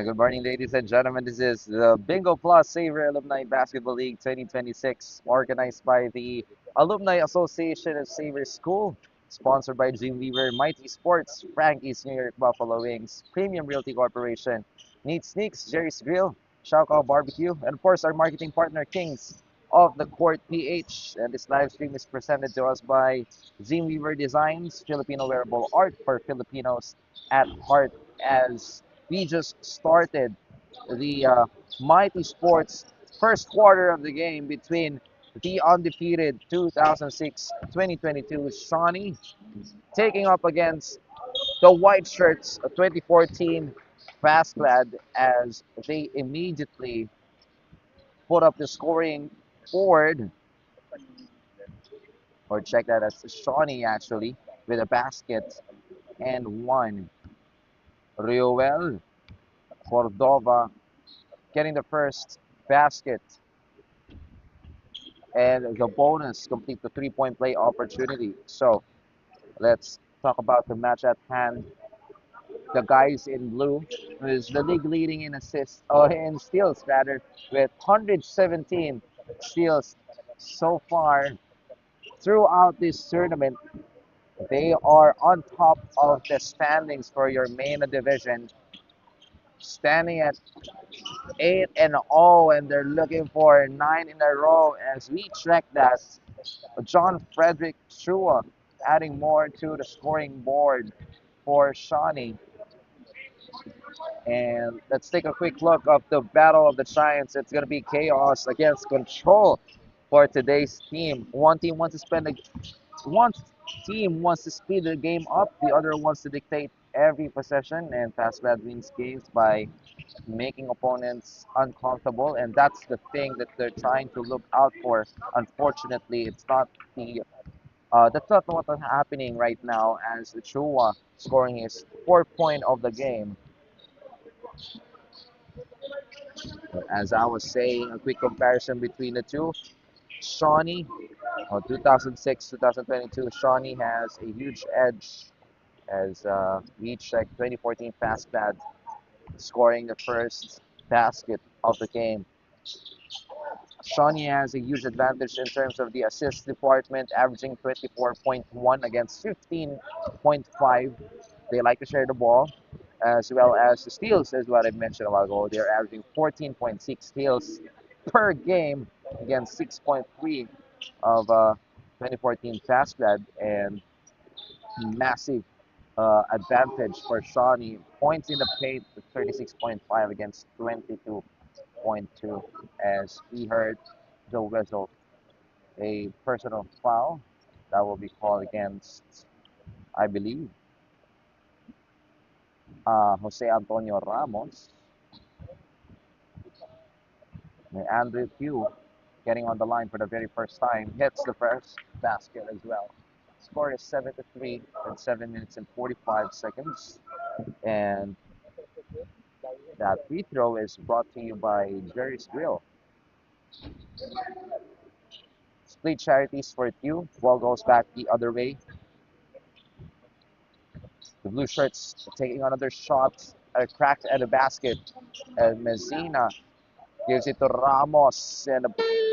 Good morning, ladies and gentlemen. This is the Bingo Plus Saver Alumni Basketball League 2026, organized by the Alumni Association of Saver School, sponsored by Jim Weaver, Mighty Sports, Frankie's New York Buffalo Wings, Premium Realty Corporation, Neat Sneaks, Jerry's Grill, Shaukow Barbecue, and of course our marketing partner, Kings of the Court PH. And this live stream is presented to us by Jim Weaver Designs, Filipino wearable art for Filipinos at heart, as we just started the Mighty Sports first quarter of the game between the undefeated 2006-2022 Shawnee taking up against the White Shirts 2014 FASCLAD, as they immediately put up the scoring board, or check that as Shawnee actually, with a basket and one. Rioel Cordova getting the first basket, and the bonus complete the three-point play opportunity. So let's talk about the match at hand. The guys in blue is the league leading in assists, in steals rather, with 117 steals so far throughout this tournament. They are on top of the standings for your Mena division, standing at 8 and 0, and they're looking for 9 in a row. As we track that, John Frederick Chua adding more to the scoring board for Shawnee. And let's take a quick look of the Battle of the Giants. It's going to be chaos against control for today's team. One team wants to speed the game up, the other wants to dictate every possession, and FASCLAD wins games by making opponents uncomfortable, and that's the thing that they're trying to look out for. Unfortunately, it's not the that's not what's happening right now, as Chua scoring his fourth point of the game. As I was saying, a quick comparison between the two. Shawnee, 2006-2022, Shawnee has a huge edge, as we check 2014 FASCLAD scoring the first basket of the game. Shawnee has a huge advantage in terms of the assist department, averaging 24.1 against 15.5. They like to share the ball, as well as the steals, as what I mentioned a while ago. They're averaging 14.6 steals per game against 6.3 of 2014 FASCLAD, and massive advantage for Shawnee. Points in the paint, 36.5 against 22.2, as we heard the whistle. A personal foul that will be called against, I believe, Jose Antonio Ramos. And Andrew Pugh getting on the line for the very first time, hits the first basket as well. Score is 7-3 in 7 minutes and 45 seconds. And that free throw is brought to you by Jerry's Grill. Split charities for you. Ball goes back the other way. The blue shirts taking another shot, cracked at the basket. And Messina gives it to Ramos, and a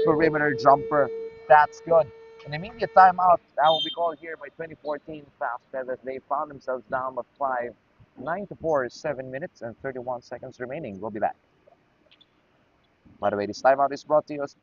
perimeter jumper. That's good. An immediate timeout that will be called here by 2014 FASCLAD, as they found themselves down by 5. 9-4, 7 minutes and 31 seconds remaining. We'll be back. By the way, this timeout is brought to us.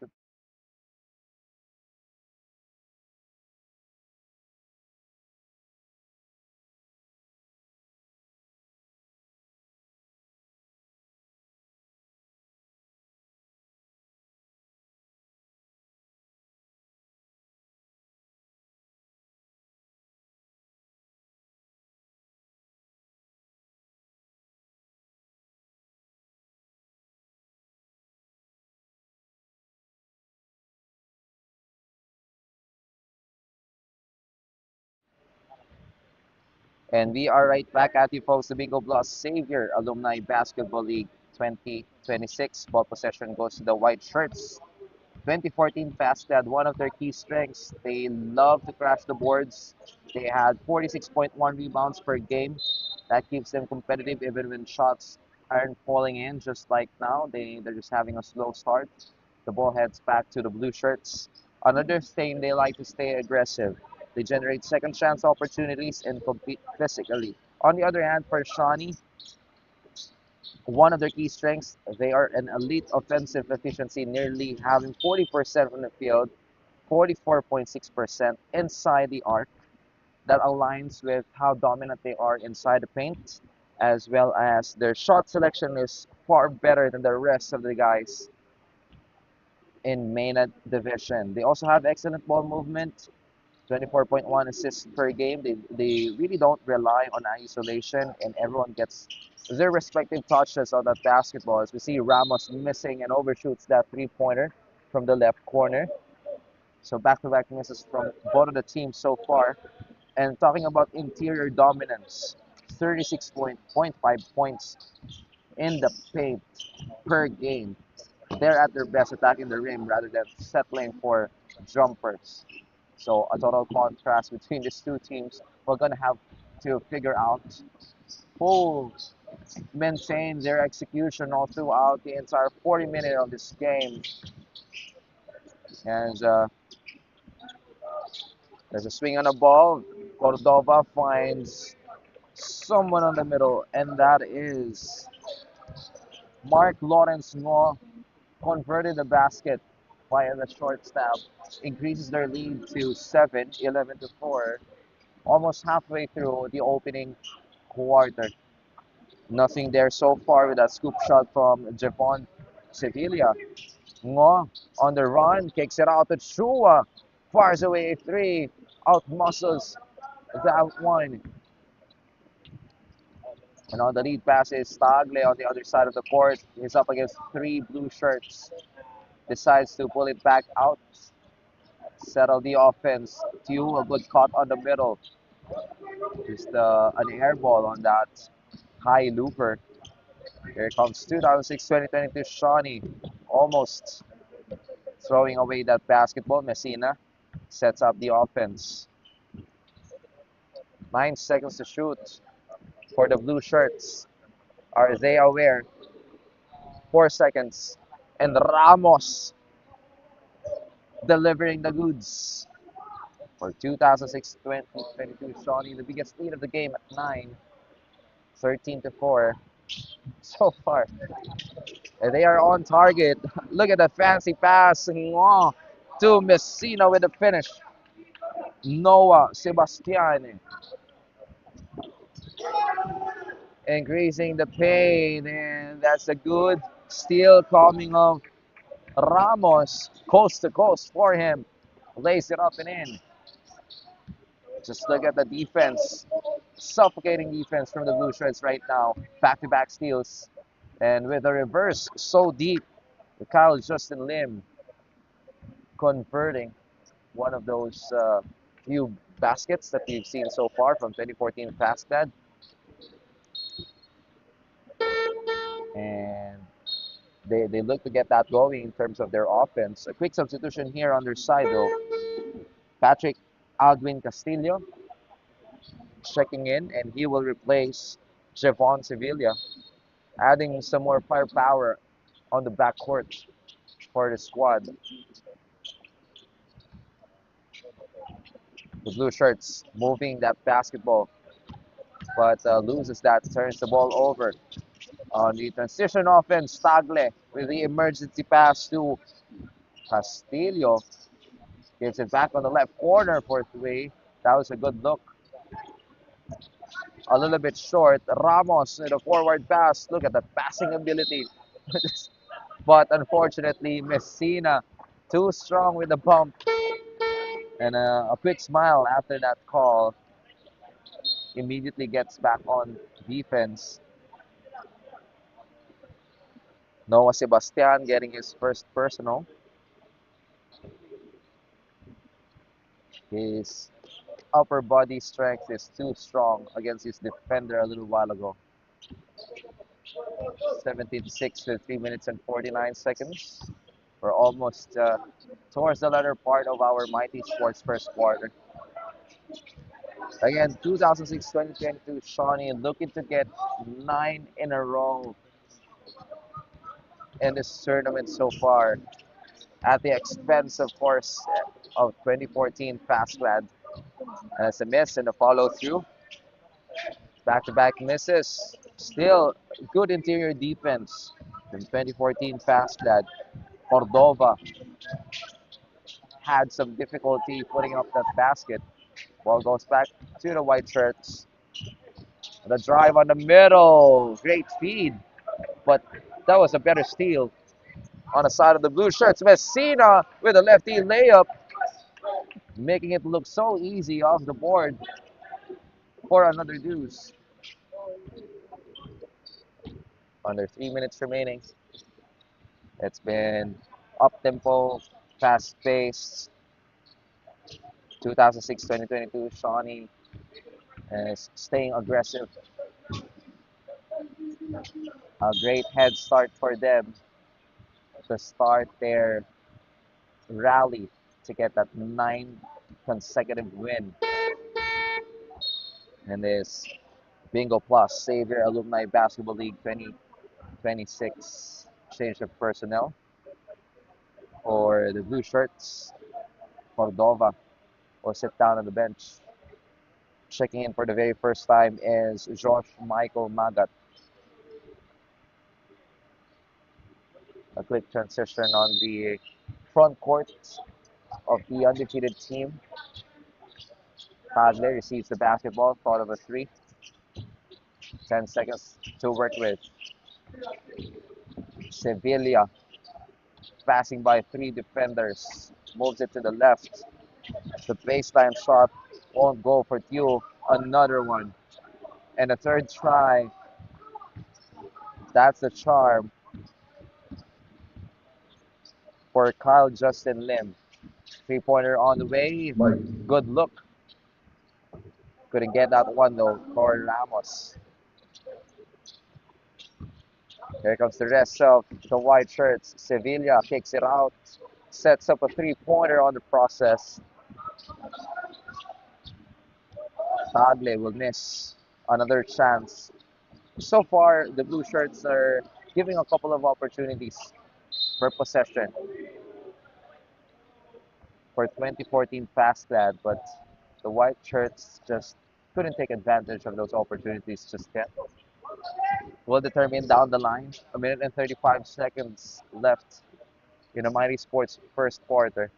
And we are right back at you, folks. The Bingo Plus Savior Alumni Basketball League 2026. Ball possession goes to the White Shirts. 2014 FASCLAD, one of their key strengths, they love to crash the boards. They had 46.1 rebounds per game. That keeps them competitive even when shots aren't falling in just like now. They're just having a slow start. The ball heads back to the blue shirts. Another thing, they like to stay aggressive. They generate second chance opportunities and compete physically. On the other hand, for Shawnee, one of their key strengths, they are an elite offensive efficiency, nearly having 40% from the field, 44.6% inside the arc. That aligns with how dominant they are inside the paint, as well as their shot selection is far better than the rest of the guys in Mena division. They also have excellent ball movement, 24.1 assists per game. They really don't rely on isolation, and everyone gets their respective touches on that basketball. As we see Ramos missing and overshoots that three-pointer from the left corner. So back-to-back misses from both of the teams so far. And talking about interior dominance, 36.5 points in the paint per game. They're at their best attacking the rim rather than settling for jumpers. So a total contrast between these two teams. We're gonna have to figure out who maintain their execution all throughout the entire 40 minutes of this game. And there's a swing on the ball. Cordova finds someone on the middle, and that is Mark Lawrence Ngo. Converted the basket via the short stab, increases their lead to 7, 11 to 4, almost halfway through the opening quarter. Nothing there so far with that scoop shot from Javon Sevilla. Ngo on the run, kicks it out to Chua, fires away a three, out muscles that one. And on the lead pass is Tagle on the other side of the court. He's up against three blue shirts. Decides to pull it back out. Settle the offense. Tew, a good cut on the middle. Just an air ball on that high looper. Here comes 2006-2022 Shawnee. Almost throwing away that basketball. Messina sets up the offense. 9 seconds to shoot for the blue shirts. Are they aware? 4 seconds. And Ramos delivering the goods for 2006-2022 Shawnee. The biggest lead of the game at 9. 13 to 4 so far. And they are on target. Look at the fancy pass to Messina with the finish. Noah Sebastian increasing the pain, and that's a good steal coming of Ramos, coast to coast for him. Lays it up and in. Just look at the defense. Suffocating defense from the Blue Shirts right now. Back-to-back steals. And with a reverse so deep, Kyle Justin Lim converting one of those few baskets that we've seen so far from 2014 FASCLAD. And they look to get that going in terms of their offense. A quick substitution here on their side though. Patrick Aldwin Castillo checking in, and he will replace Javon Sevilla, adding some more firepower on the backcourt for the squad. The blue shirts moving that basketball, but loses that, turns the ball over. On the transition offense, Tagle with the emergency pass to Castillo. Gives it back on the left corner for three. That was a good look. A little bit short. Ramos with a forward pass. Look at the passing ability. But unfortunately, Messina too strong with the bump. And a quick smile after that call. Immediately gets back on defense. Noah Sebastian getting his first personal. His upper body strength is too strong against his defender a little while ago. 17-6 with 3 minutes and 49 seconds. We're almost towards the latter part of our Mighty Sports first quarter. Again, 2006-2022 Shawnee looking to get 9 in a row in this tournament so far, at the expense, of course, of 2014 FASCLAD. And it's a miss and a follow through. Back-to-back misses. Still good interior defense from 2014 FASCLAD. Cordova had some difficulty putting up that basket. Ball goes back to the white shirts. The drive on the middle. Great feed. But that was a better steal on the side of the blue shirts. Messina with a lefty layup, making it look so easy off the board for another deuce. Under 3 minutes remaining. It's been up-tempo, fast-paced. 2006-2022, Schone is staying aggressive. A great head start for them to start their rally to get that 9 consecutive win in this Bingo Plus Xavier Alumni Basketball League 2026 change of personnel. For the blue shirts, Cordova will sit down on the bench. Checking in for the very first time is Josh Michael Magat. A quick transition on the front court of the undefeated team. Padle receives the basketball, thought of a three. 10 seconds to work with. Sevilla passing by three defenders. Moves it to the left. The baseline shot won't go for Tew. Another one. And a third try. That's the charm for Kyle Justin Lim. Three-pointer on the way. Good look. Couldn't get that one though for Ramos. Here comes the rest of the white shirts. Sevilla kicks it out. Sets up a three-pointer on the process. Tagle will miss another chance. So far, the blue shirts are giving a couple of opportunities per possession for 2014 FASCLAD, but the white shirts just couldn't take advantage of those opportunities just yet. Will determine down the line. 1 minute and 35 seconds left in the Mighty Sports first quarter.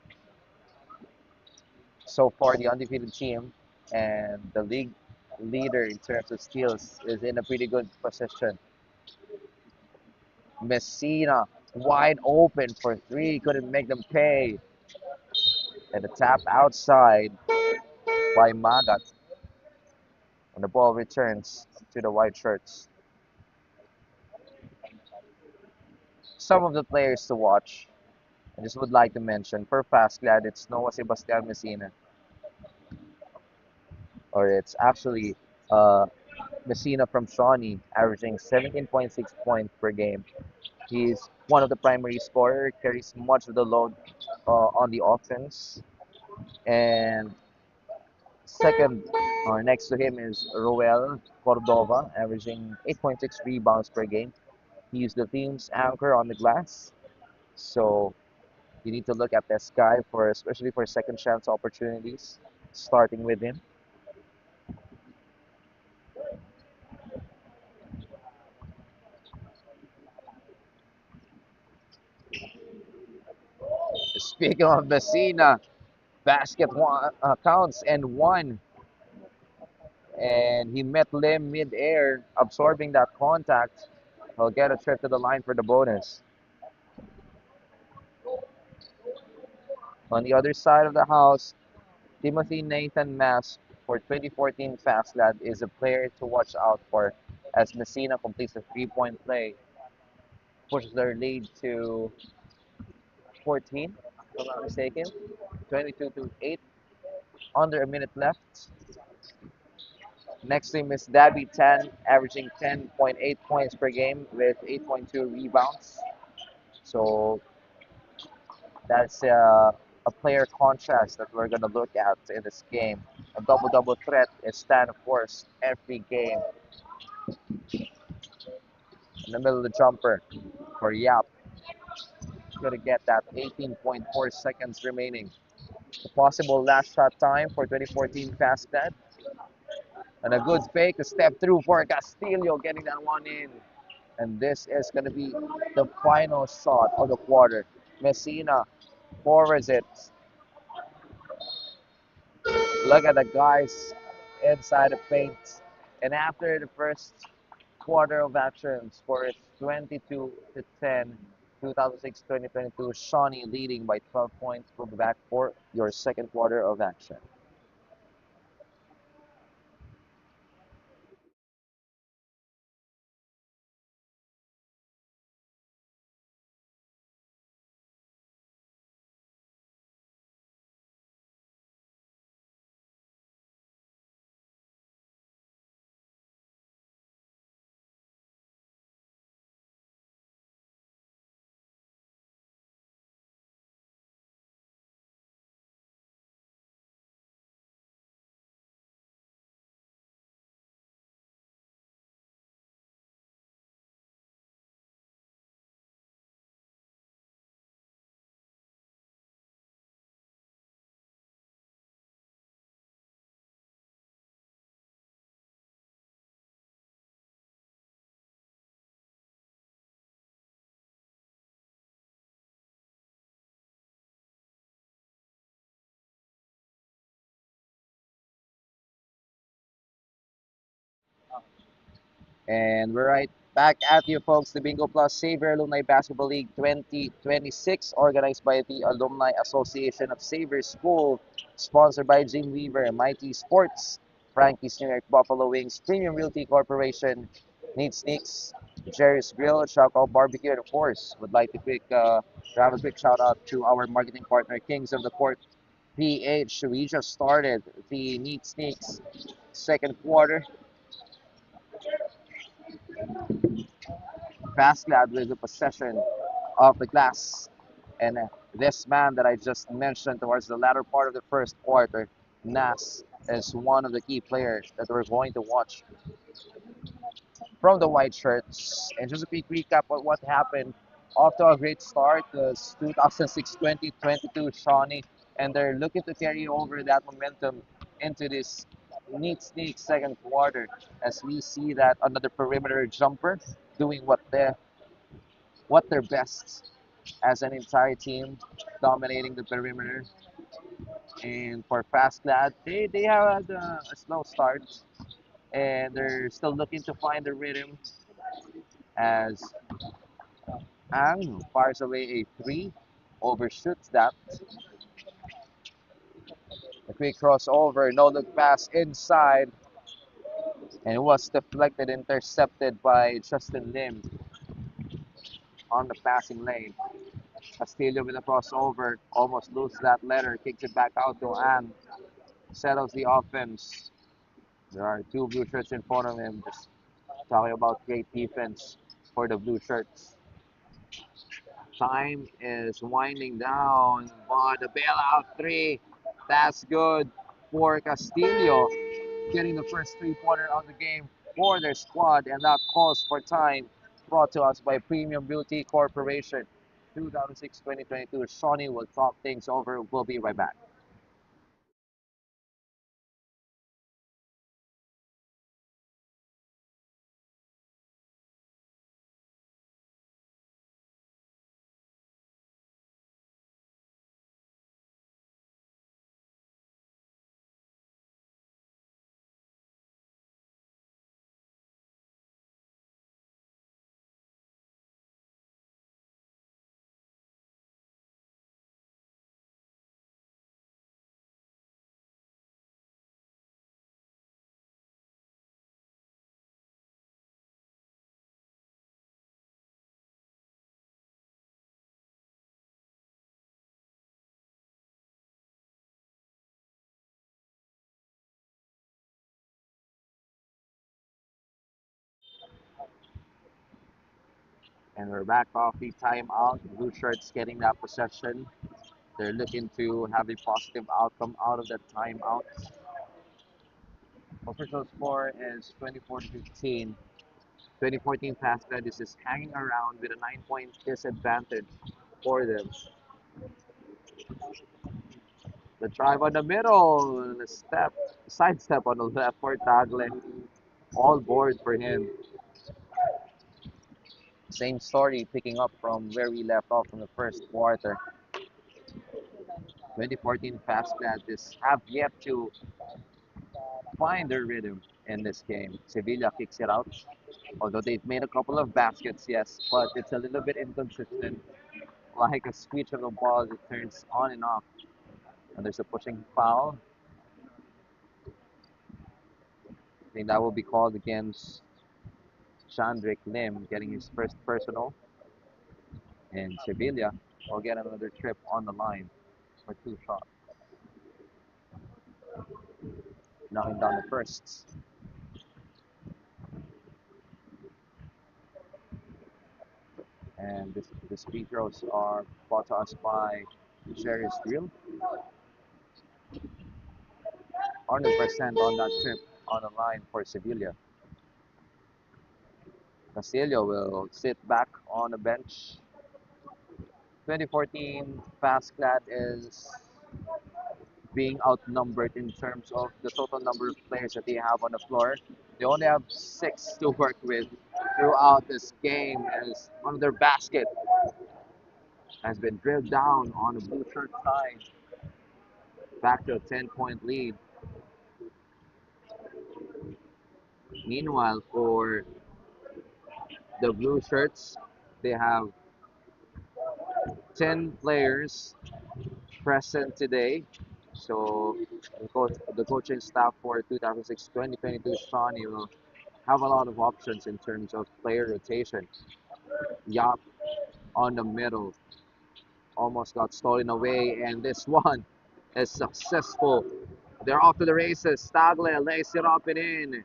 So far, the undefeated team and the league leader in terms of steals is in a pretty good position. Messina wide open for three, couldn't make them pay. And the tap outside by Magat. And the ball returns to the white shirts. Some of the players to watch, I just would like to mention, for FASCLAD, it's Noah Sebastian Messina. Or it's actually Messina from Shawnee, averaging 17.6 points per game. He's one of the primary scorers, carries much of the load on the offense. And second, or next to him, is Roel Cordova, averaging 8.6 rebounds per game. He's the team's anchor on the glass. So you need to look at this guy for, especially for second chance opportunities, starting with him. Speaking of Messina, basket one, counts and one. And he met Lim mid-air, absorbing that contact. He'll get a trip to the line for the bonus. On the other side of the house, Timothy Nathan Mass for 2014 FASCLAD is a player to watch out for as Messina completes a three-point play. Pushes their lead to 14, if I'm not mistaken. 22 to 8. Under a minute left. Next to him is Dabby 10, averaging 10.8 points per game with 8.2 rebounds. So that's a player contrast that we're going to look at in this game. A double-double threat is Stan, of course, every game. In the middle of the jumper for Yap. gonna get that 18.4 seconds remaining. The possible last shot time for 2014 FASCLAD. And a good fake, a step through for Castillo, getting that one in. And this is going to be the final shot of the quarter. Messina forwards it. Look at the guys inside the paint. And after the first quarter of action, score is 22 to 10. 2006-2022, Schone leading by 12 points. We'll be back for your second quarter of action. And we're right back at you, folks. The Bingo Plus Xavier Alumni Basketball League 2026, organized by the Alumni Association of Xavier School, sponsored by Jim Weaver, Mighty Sports, Frankie's New York Buffalo Wings, Premium Realty Corporation, Neat Sneaks, Jerry's Grill, Choco Barbecue, and of course, would like to have a quick shout out to our marketing partner, Kings of the Court PH. We just started the Neat Sneaks second quarter. FASCLAD with the possession of the glass. And this man that I just mentioned towards the latter part of the first quarter, Nas, is one of the key players that we're going to watch from the white shirts. And just a quick recap of what happened. Off to a great start, the 2006-2022 Shawnee, and they're looking to carry over that momentum into this neat sneak second quarter as we see that another perimeter jumper doing what their best as an entire team, dominating the perimeter. And for FASCLAD, they had a slow start, and they're still looking to find the rhythm as Ang fires away a three, overshoots that. A quick crossover, no look pass inside, and it was deflected, intercepted by Justin Lim on the passing lane. Castillo with a crossover, almost loses that letter, kicks it back out to Ang, settles the offense. There are two blue shirts in front of him, just talking about great defense for the blue shirts. Time is winding down, but the bailout three, that's good for Castillo, getting the first three-pointer of the game for their squad, and that calls for time, brought to us by Premium Beauty Corporation. 2006-2022, Shawnee will talk things over. We'll be right back. And we're back off the timeout. Blue shirts getting that possession. They're looking to have a positive outcome out of that timeout. Official score is 24 to 15. 2014 FASCLAD is just hanging around with a 9-point disadvantage for them. The drive on the middle, and a side step on the left for Tagle. All board for him. Same story, picking up from where we left off from the first quarter. 2014 FASCLAD just have yet to find their rhythm in this game. Sevilla kicks it out, although they've made a couple of baskets, yes, but it's a little bit inconsistent. Like a switch of the ball, it turns on and off. And there's a pushing foul. I think that will be called against Chandrik Lim, getting his first personal. And Sevilla will get another trip on the line for 2 shots, knocking down the firsts. And this free throws are brought to us by Sherry's Drill. 100% on that trip on the line for Sevilla. Castillo will sit back on the bench. 2014 FASCLAD is being outnumbered in terms of the total number of players that they have on the floor. They only have 6 to work with throughout this game, as one of their basket has been drilled down on the blue shirt side. Back to a 10-point lead. Meanwhile, for the blue shirts, they have 10 players present today. So the coaching staff for 2006-2022 Schone will have a lot of options in terms of player rotation. Yap on the middle almost got stolen away, and this one is successful. They're off to the races. Tagle lays it up and in.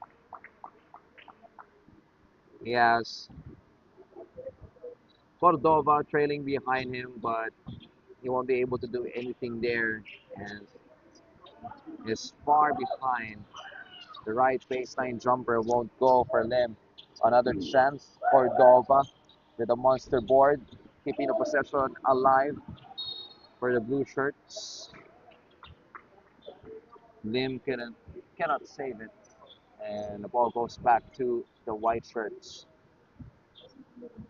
He has Cordova trailing behind him, but he won't be able to do anything there as is far behind. The right baseline jumper won't go for Lim. Another chance for Cordova with a monster board, keeping the possession alive for the blue shirts. Lim cannot save it, and the ball goes back to the white shirts.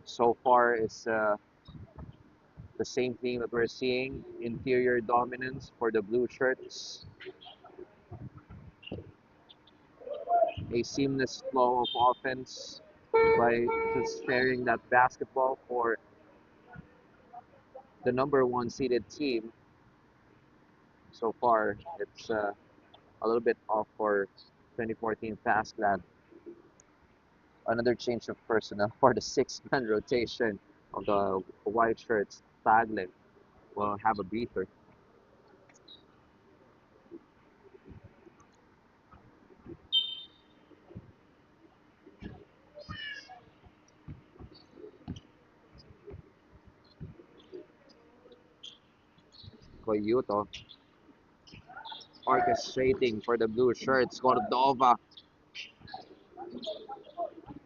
So far, it's the same thing that we're seeing: interior dominance for the blue shirts, a seamless flow of offense by just sharing that basketball for the number one seeded team. So far, it's a little bit off for 2014 FASCLAD. Another change of personnel for the 6-man rotation of the white shirts. Tagle will have a breather. Koyuto orchestrating for the blue shirts. Cordova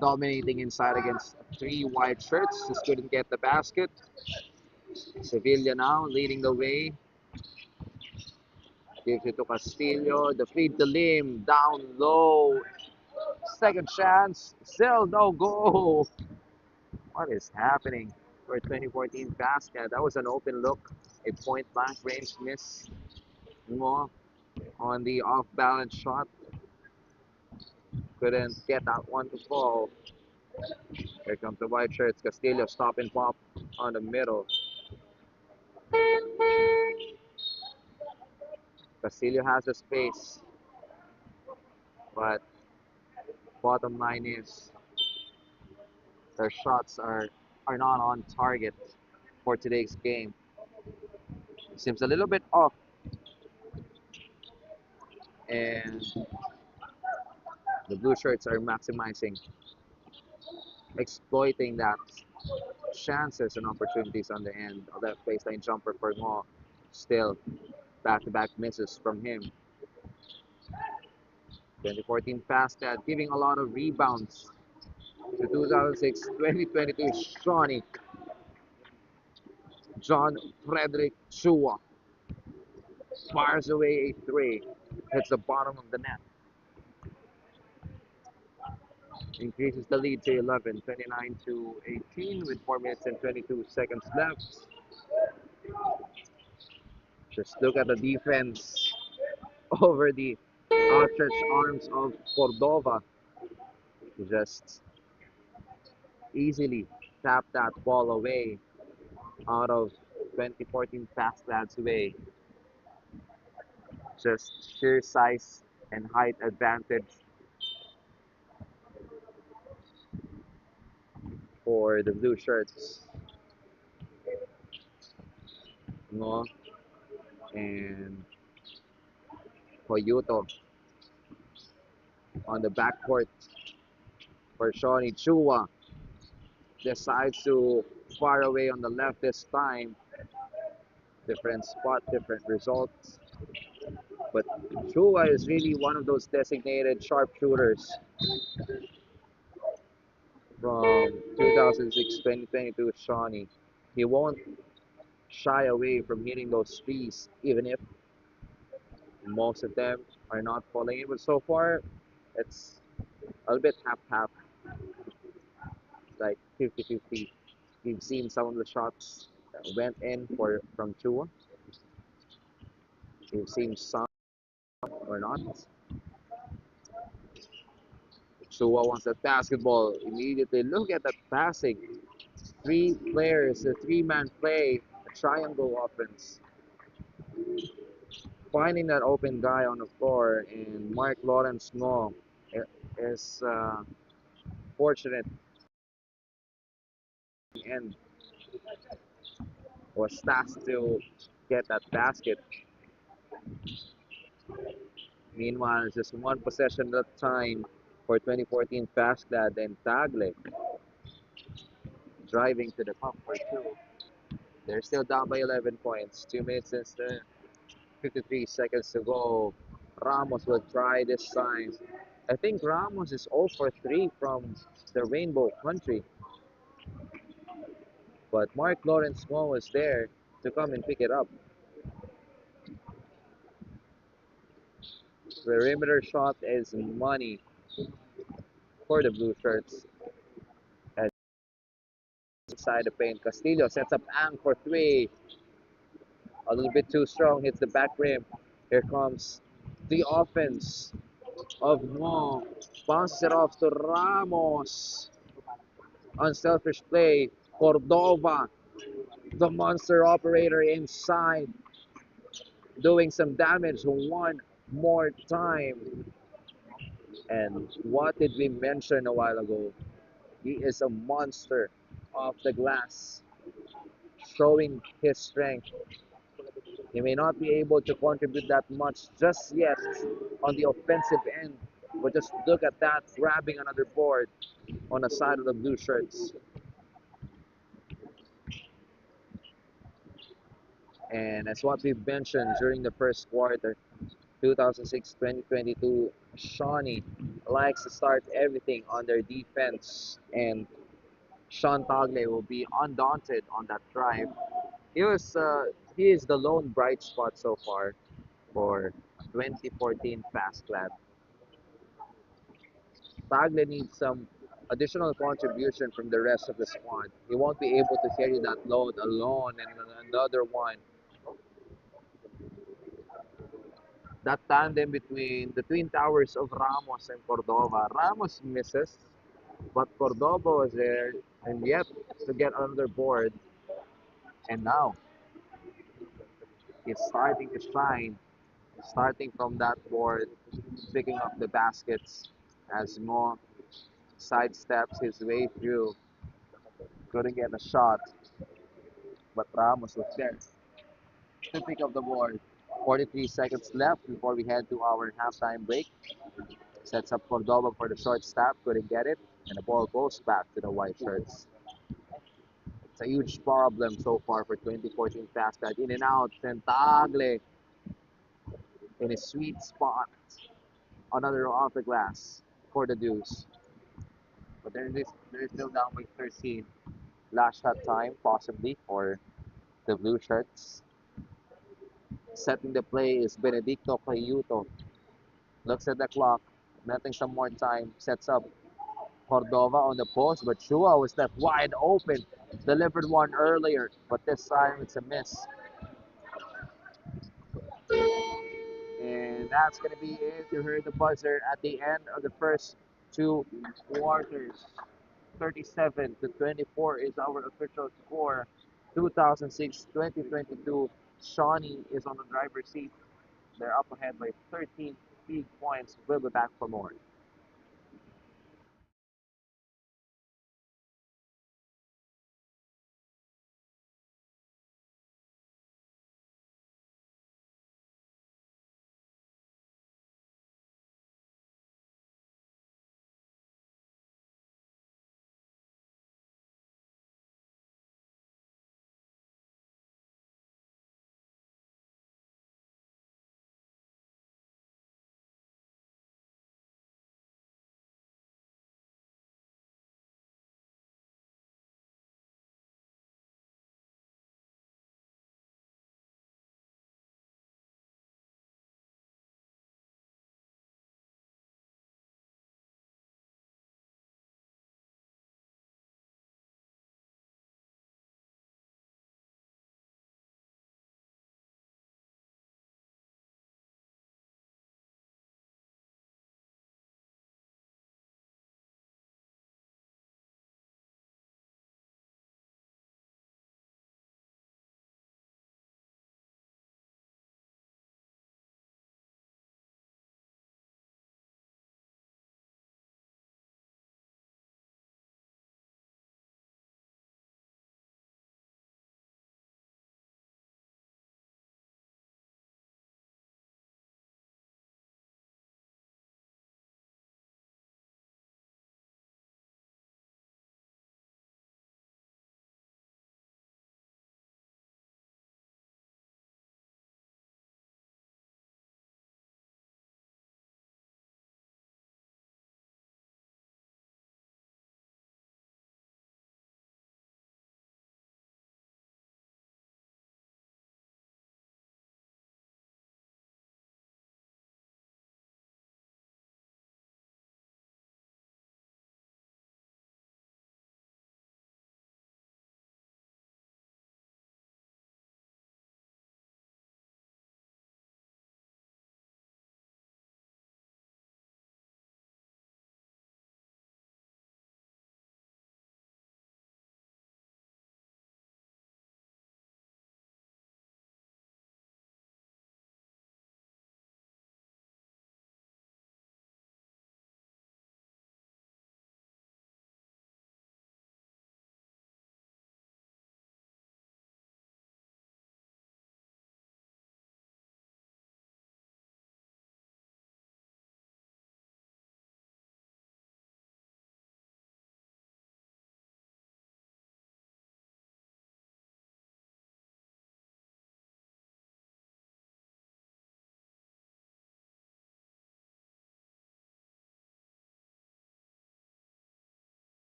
dominating inside against 3 white shirts. Just couldn't get the basket. Sevilla now leading the way. Gives it to Castillo. The feed to Lim. Down low. Second chance. Still no goal. What is happening for 2014 basket? That was an open look. A point blank range miss. More on the off balance shot. Couldn't get that one to fall. Here comes the white shirts. Castillo stop and pop on the middle. Castillo has the space, but bottom line is their shots are not on target for today's game. Seems a little bit off, and the blue shirts are maximizing, exploiting that chances and opportunities on the end of that baseline jumper for Mo. Still, back-to-back misses from him. 2014 FASCLAD giving a lot of rebounds to 2006-2022 Shawnee. John Frederick Chua fires away a three. Hits the bottom of the net. Increases the lead to 11, 29 to 18 with 4 minutes and 22 seconds left. Just look at the defense over the outstretched arms of Cordova. Just easily tap that ball away out of 2014 FASCLAD's way. Just sheer size and height advantage for the blue shirts. No, and Koyuto on the backcourt for Shawnee Chua. Decides to far away on the left this time. Different spot, different results. But Chua is really one of those designated sharpshooters from 2006-2022 Shawnee. He won't shy away from hitting those threes, even if most of them are not falling in. But so far, it's a little bit half-half, like 50-50. We've seen some of the shots that went in from Chua. We've seen some or not. Chua wants that basketball immediately. Look at that passing. Three players, a three-man play, a triangle offense. Finding that open guy on the floor, and Mark Lawrence Ngo is fortunate and was tasked to get that basket. Meanwhile, it's just one possession at a time for 2014 FASCLAD and Tagle driving to the cup for two. They're still down by 11 points. 2 minutes and 53 seconds to go. Ramos will try this time. I think Ramos is 0 for 3 from the Rainbow Country. But Mark Lawrence Mo is there to come and pick it up. Perimeter shot is money for the blue shirts. As inside the paint, Castillo sets up Ang for three. A little bit too strong, hits the back rim. Here comes the offense of Mo. Bounces it off to Ramos. Unselfish play. Cordova, the monster operator inside, doing some damage one more time. And what did we mention a while ago? He is a monster off the glass, showing his strength. He may not be able to contribute that much just yet on the offensive end, but just look at that, grabbing another board on the side of the blue shirts. And as what we mentioned during the first quarter, 2006-2022, Shawnee likes to start everything on their defense, and Sean Tagle will be undaunted on that drive. He is the lone bright spot so far for 2014 FASCLAD. Tagle needs some additional contribution from the rest of the squad. He won't be able to carry that load alone, and another one. That tandem between the twin towers of Ramos and Cordova. Ramos misses, but Cordova was there and yet to get another board. And now he's starting to shine, starting from that board, picking up the baskets as Mo sidesteps his way through. Couldn't get a shot, but Ramos was there to pick up the board. 43 seconds left before we head to our halftime break. Sets up Cordova for the short stop, couldn't get it, and the ball goes back to the white shirts. It's a huge problem so far for 2014 FASCLAD. In and out, Tagle in a sweet spot. Another off the glass for the Deuce. But they're still down by 13. Last shot time, possibly, or the blue shirts. Setting the play is Benedicto Cayuto. Looks at the clock, nothing some more time, sets up Cordova on the post, but Chua was left wide open. Delivered one earlier, but this time it's a miss. And that's going to be it. You heard the buzzer at the end of the first two quarters. 37 to 24 is our official score. 2006-2022. Shawnee is on the driver's seat. They're up ahead by 13 big points. We'll be back for more.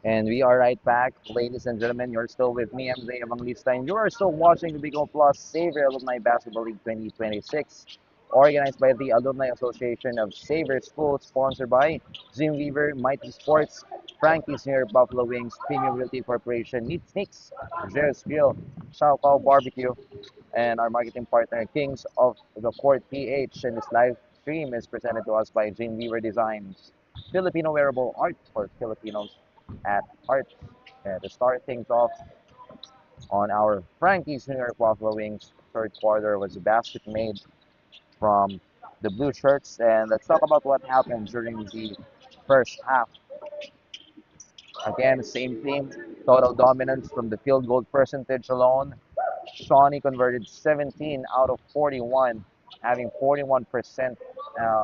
And we are right back. Ladies and gentlemen, you're still with me. I'm Zay Evangelista, and you are still watching the Big O Plus Xavier Alumni Basketball League 2026, organized by the Alumni Association of Xavier Schools, sponsored by Jim Weaver, Mighty Sports, Frankie's Near Buffalo Wings, Premium Realty Corporation, Meat Sneaks, Jerry's Grill, Chow Chow Barbecue, and our marketing partner, Kings of the Court PH. And this live stream is presented to us by Jane Weaver Designs, Filipino wearable art for Filipinos at heart. To start things off on our Frankie's New York Buffalo Wings third quarter was a basket made from the blue shirts. And let's talk about what happened during the first half. Again, same theme, total dominance from the field goal percentage alone. Shawnee converted 17 out of 41, having 41%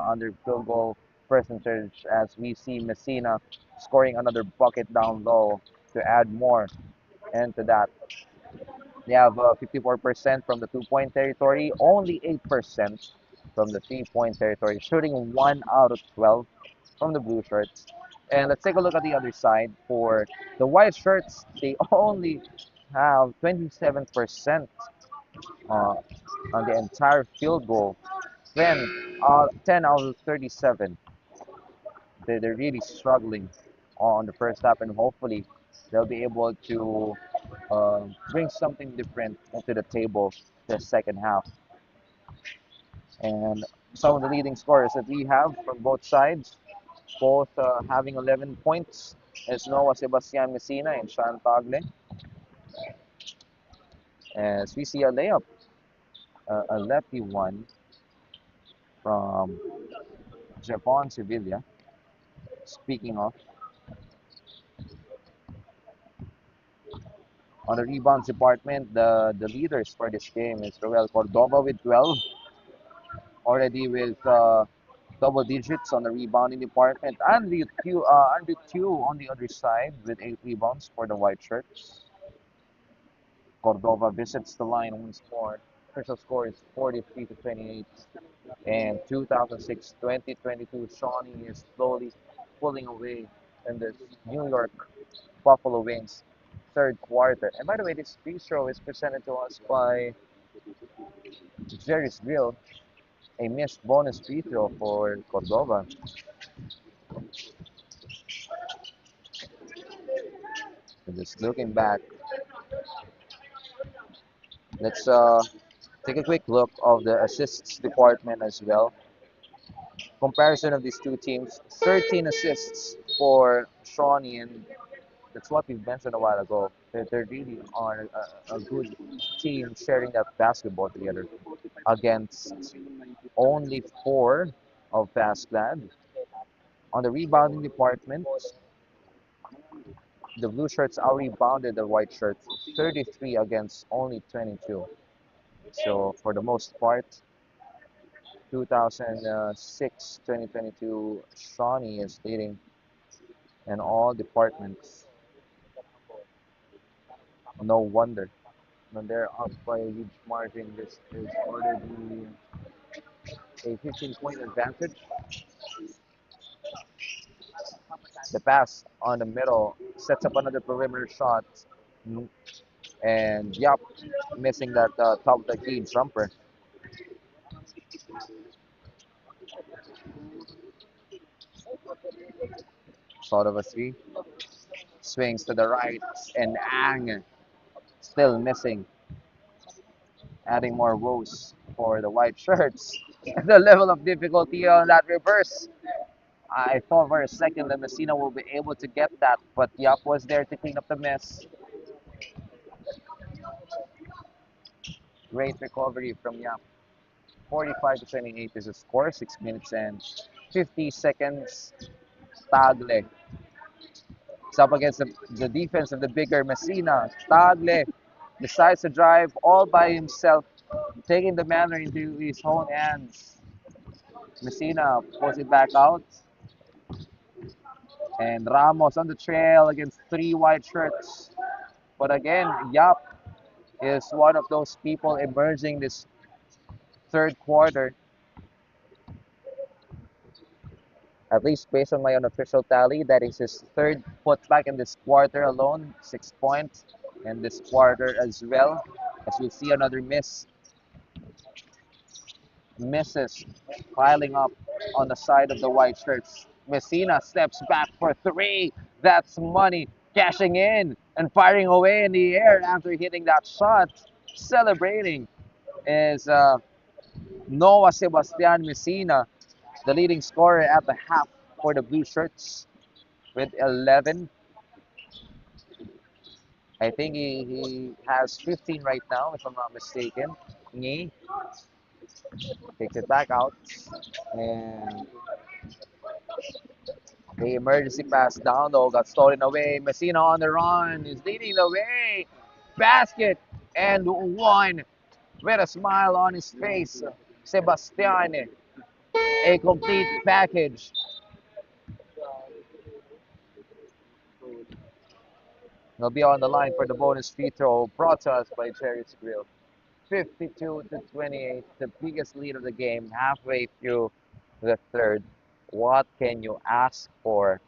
under field goal percentage, as we see Messina scoring another bucket down low to add more. And to that, they have 54% from the two-point territory, only 8% from the 3-point territory, shooting 1 out of 12 from the blue shirts. And let's take a look at the other side. For the white shirts, they only have 27% uh, on the entire field goal. Then 10 out of 37. They're really struggling on the first half, and hopefully they'll be able to bring something different into the table the second half. And some of the leading scorers that we have from both sides, both having 11 points, is Noah Sebastian Messina and Sean Tagle. As we see a layup, a lefty one from Japon Sevilla. Speaking of, on the rebounds department, the leaders for this game is Roel Cordova with 12, already with double digits on the rebounding department. Andrew Tew on the other side with 8 rebounds for the white shirts. Cordova visits the line once more. Official score is 43-28. And 2006-2022, Shawnee is slowly pulling away in this New York Buffalo Wings third quarter. And by the way, this free throw is presented to us by Jerry's Grill, a missed bonus free throw for Cordova. And just looking back, let's take a quick look of the assists department as well. Comparison of these two teams: 13 assists for Shawnee, and that's what we mentioned a while ago. They really are a good team sharing that basketball together against only 4 of FASCLAD. On the rebounding department, the blue shirts out rebounded the white shirts 33 against only 22. So for the most part, 2006-2022, Shawnee is leading in all departments. No wonder. When they're up by a huge margin, this is already a 15-point advantage. The pass on the middle sets up another perimeter shot. And yup, missing that top of the key jumper. Sort of a 3. Swings to the right, and Ang still missing, adding more woes for the white shirts. The level of difficulty on that reverse. I thought for a second that Messina will be able to get that, but Yap was there to clean up the mess. Great recovery from Yap. 45-28 is the score. 6 minutes and 50 seconds. Tagle. It's up against the defense of the bigger Messina. Tagle decides to drive all by himself, taking the matter into his own hands. Messina pulls it back out. And Ramos on the trail against 3 white shirts. But again, Yap is one of those people emerging this third quarter. At least based on my unofficial tally, that is his third putback in this quarter alone. 6 points in this quarter as well. As we see another misses piling up on the side of the white shirts. Messina steps back for 3. That's money. Cashing in and firing away in the air after hitting that shot. Celebrating is Noah Sebastian Messina, the leading scorer at the half for the blue shirts with 11. I think he has 15 right now, if I'm not mistaken. Ngi takes it back out, and the emergency pass down though got stolen away. Messina on the run is leading the way. Basket and one with a smile on his face. Sebastian, a complete package. He'll be on the line for the bonus free throw brought to us by Cherry's Grill. 52 to 28, the biggest lead of the game halfway through the third. What can you ask for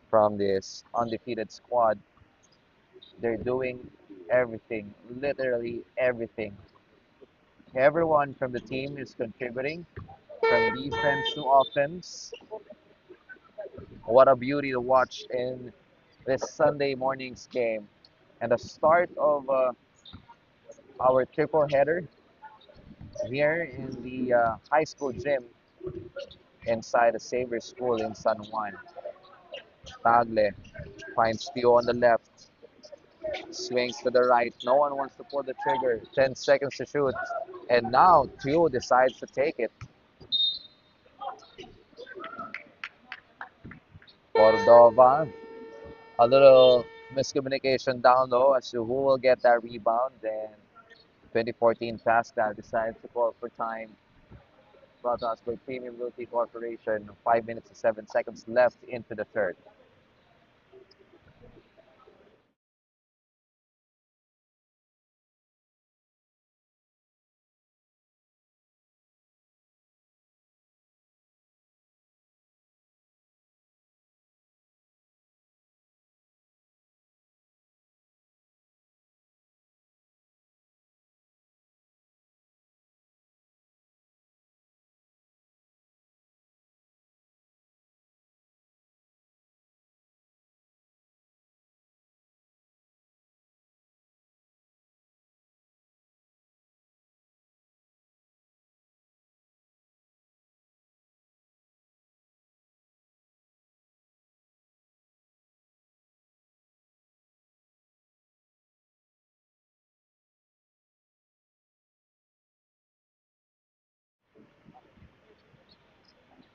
from this undefeated squad? They're doing everything, literally everything. Everyone from the team is contributing from defense to offense. What a beauty to watch in this Sunday morning's game. And the start of our triple header here in the high school gym inside the Xavier School in San Juan. Tagle finds Tio on the left, swings to the right. No one wants to pull the trigger. 10 seconds to shoot. And now Tio decides to take it. Cordova, a little miscommunication down low as to who will get that rebound. And 2014 FASCLAD decides to call for time. Brought us by Premium Realty Corporation. 5 minutes and 7 seconds left into the third.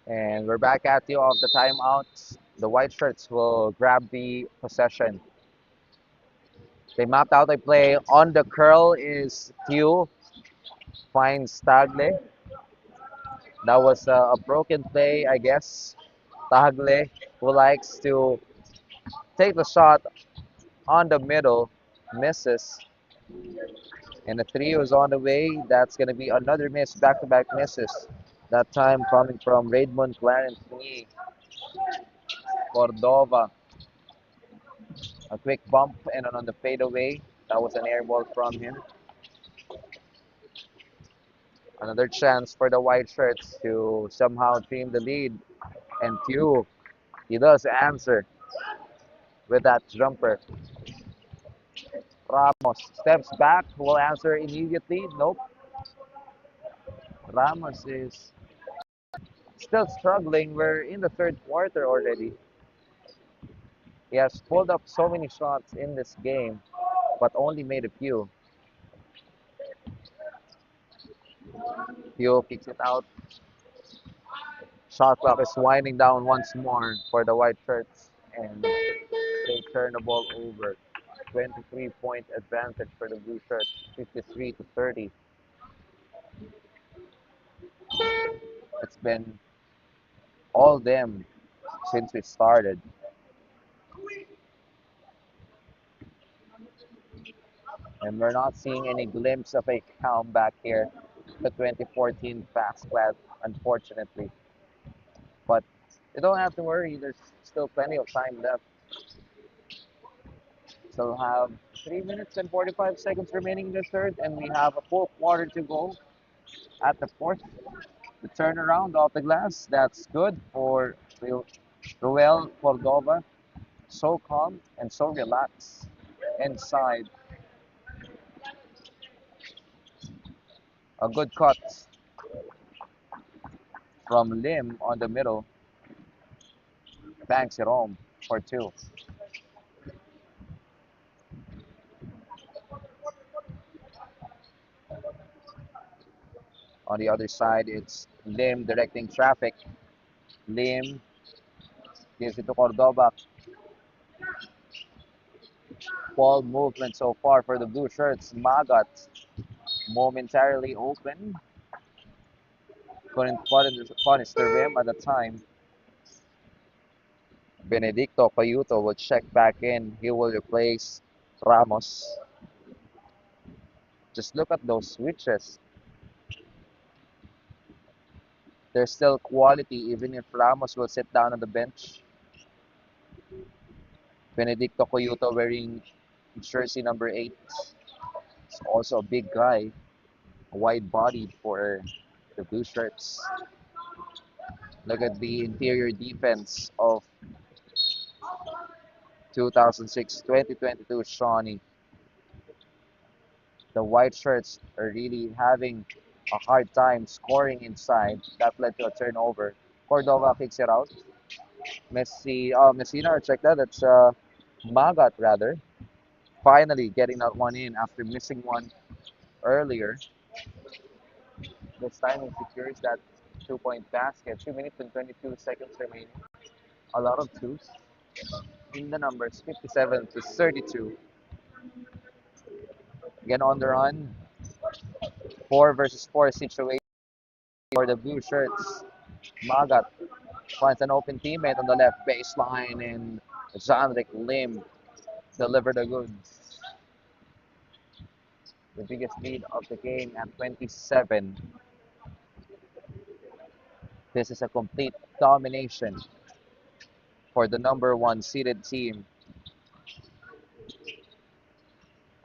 And we're back at you off the timeouts. The white shirts will grab the possession. They mapped out a play. On the curl is Q. Finds Tagle. That was a broken play, I guess. Tagle, who likes to take the shot on the middle, misses. And the three is on the way. That's going to be another miss, back-to-back misses. That time coming from Raymond Clarence Lee. Cordova. A quick bump and on the fadeaway. That was an air ball from him. Another chance for the white shirts to somehow trim the lead. And Tew, he does answer with that jumper. Ramos steps back, will answer immediately. Nope. Ramos is still struggling. We're in the third quarter already. He has pulled up so many shots in this game, but only made a few. Tew kicks it out. Shot clock is winding down once more for the white shirts, and they turn the ball over. 23-point advantage for the blue shirts, 53 to 30. It's been all them since we started, and we're not seeing any glimpse of a comeback here. The 2014 FASCLAD, unfortunately, but you don't have to worry. There's still plenty of time left. Still have 3 minutes and 45 seconds remaining in the third, and we have a full quarter to go at the fourth. The turnaround off the glass, that's good for Ruel Cordova. So calm and so relaxed inside. A good cut from Lim on the middle. Banks it home for two. On the other side, it's Lim directing traffic. Lim gives it to Cordova. Ball movement so far for the blue shirts. Magat momentarily open. Couldn't punish the rim at the time. Benedicto Payuto will check back in. He will replace Ramos. Just look at those switches. There's still quality even if Ramos will sit down on the bench. Benedicto Coyuto wearing jersey number 8. He's also a big guy, wide-bodied for the blue shirts. Look at the interior defense of 2006-2022 Schone. The white shirts are really having a hard time scoring inside. That led to a turnover. Cordova kicks it out. Messina, check that. It's Magat rather. Finally getting that one in after missing one earlier. This time he secures that 2-point basket. 2 minutes and 22 seconds remaining. A lot of twos in the numbers, 57 to 32. Again on the run. 4 versus 4 situation for the blue shirts. Magat finds an open teammate on the left baseline, and Janrik Lim delivered the goods. The biggest lead of the game at 27. This is a complete domination for the number 1 seeded team.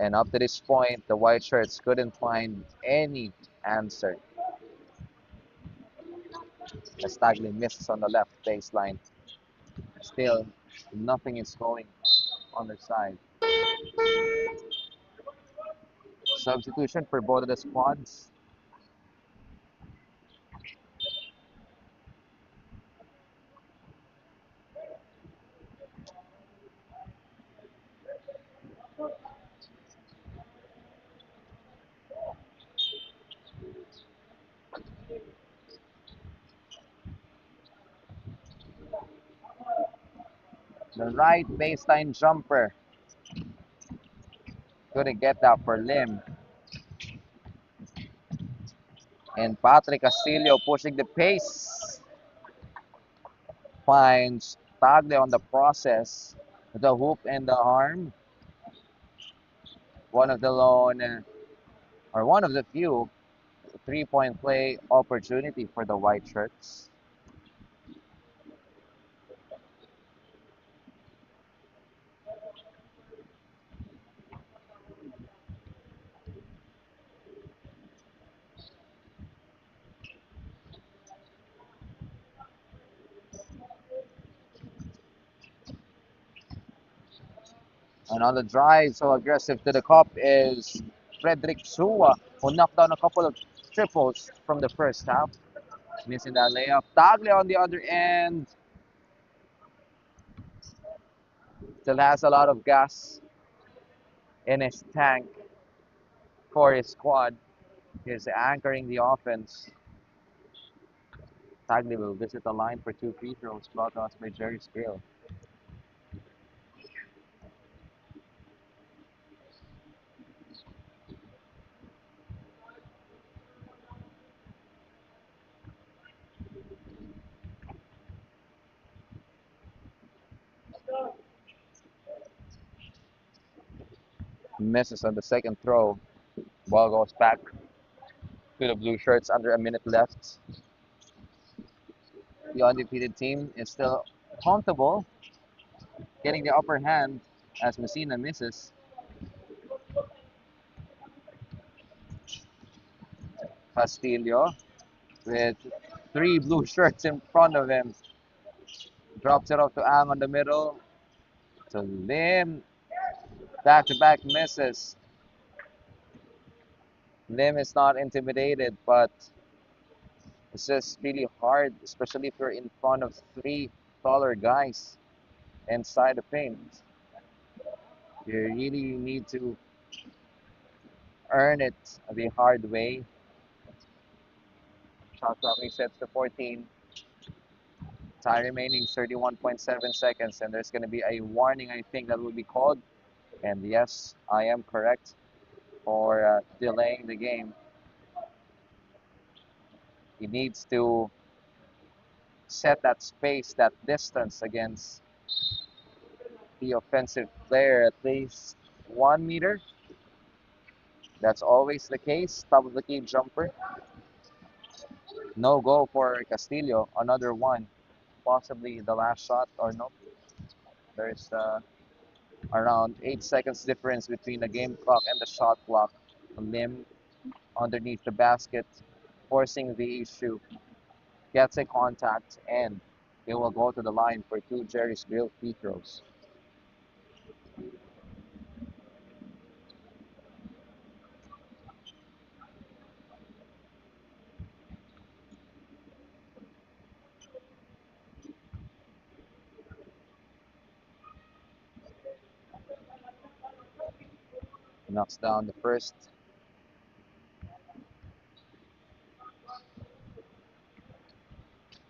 And up to this point, the white shirts couldn't find any answer. As Tagley misses on the left baseline. Still, nothing is going on their side. Substitution for both of the squads. The right baseline jumper. Couldn't get that for Lim. And Patrick Castillo pushing the pace. Finds Tagle on the process. The hoop and the arm. One of the or one of the few 3-point play opportunity for the white shirts. And on the drive, so aggressive to the cup is Frederick Sua, who knocked down a couple of triples from the first half. Missing that layup. Tagle on the other end. Still has a lot of gas in his tank for his squad. He's anchoring the offense. Tagle will visit the line for 2 free throws, brought to us by Jerry Skrill. Misses on the second throw. Ball goes back to the blue shirts under a minute left. The undefeated team is still comfortable, getting the upper hand as Messina misses. Castillo with 3 blue shirts in front of him. Drops it off to Ang on the middle. To Lim. Back-to-back misses. Lim is not intimidated, but it's just really hard, especially if you're in front of 3 taller guys inside the paint. You really need to earn it the hard way. Shot clock resets to 14. Time remaining 31.7 seconds, and there's going to be a warning, I think, that will be called. And yes, I am correct for delaying the game. He needs to set that space, that distance against the offensive player, at least 1 meter. That's always the case. Top of the key jumper. No go for Castillo. Another one. Possibly the last shot or no. There's around 8 seconds difference between the game clock and the shot clock. Lim underneath the basket, forcing the issue. Gets a contact and they will go to the line for two Jerry's Grill free throws. Knocks down the first.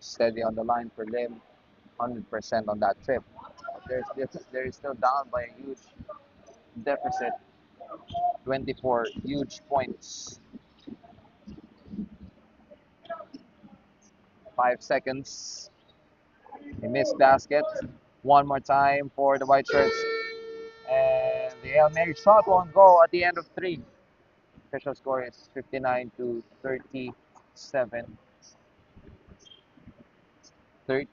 Steady on the line for Lim. 100% on that trip. They're still down by a huge deficit. 24 huge points. 5 seconds. A missed basket. One more time for the white shirts. And the Hail Mary shot won't go at the end of three. Official score is 59 to 37. 30,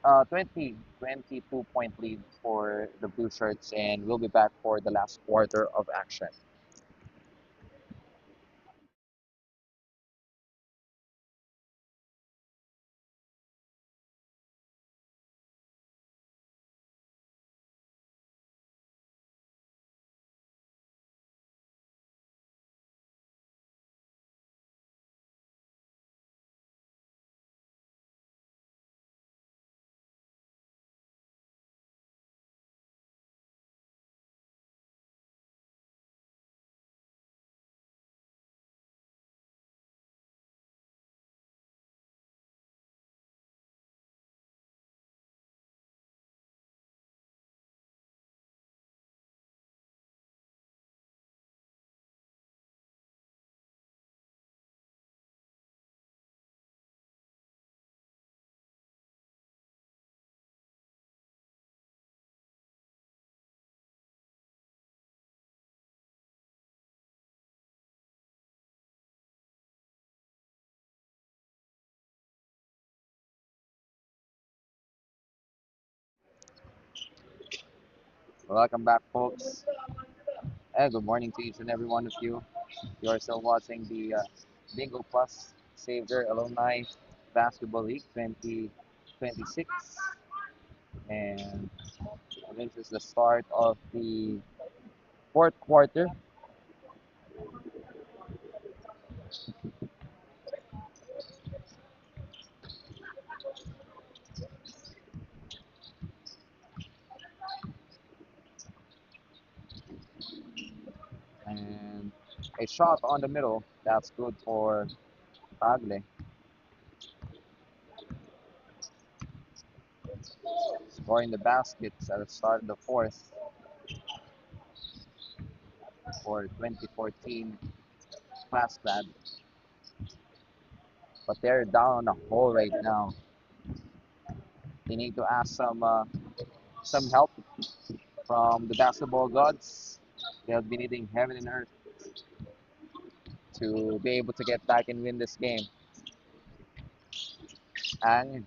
22-point lead for the blue shirts, and we'll be back for the last quarter of action. Welcome back, folks, and good morning to each and every one of you. You are still watching the Bingo Plus Savior Alumni Basketball League 2026, and this is the start of the fourth quarter. And a shot on the middle. That's good for Tagle. Scoring the baskets at the start of the fourth for 2014 FASCLAD. But they're down a hole right now. They need to ask some help from the basketball gods. They'll be needing heaven and earth to be able to get back and win this game. Ang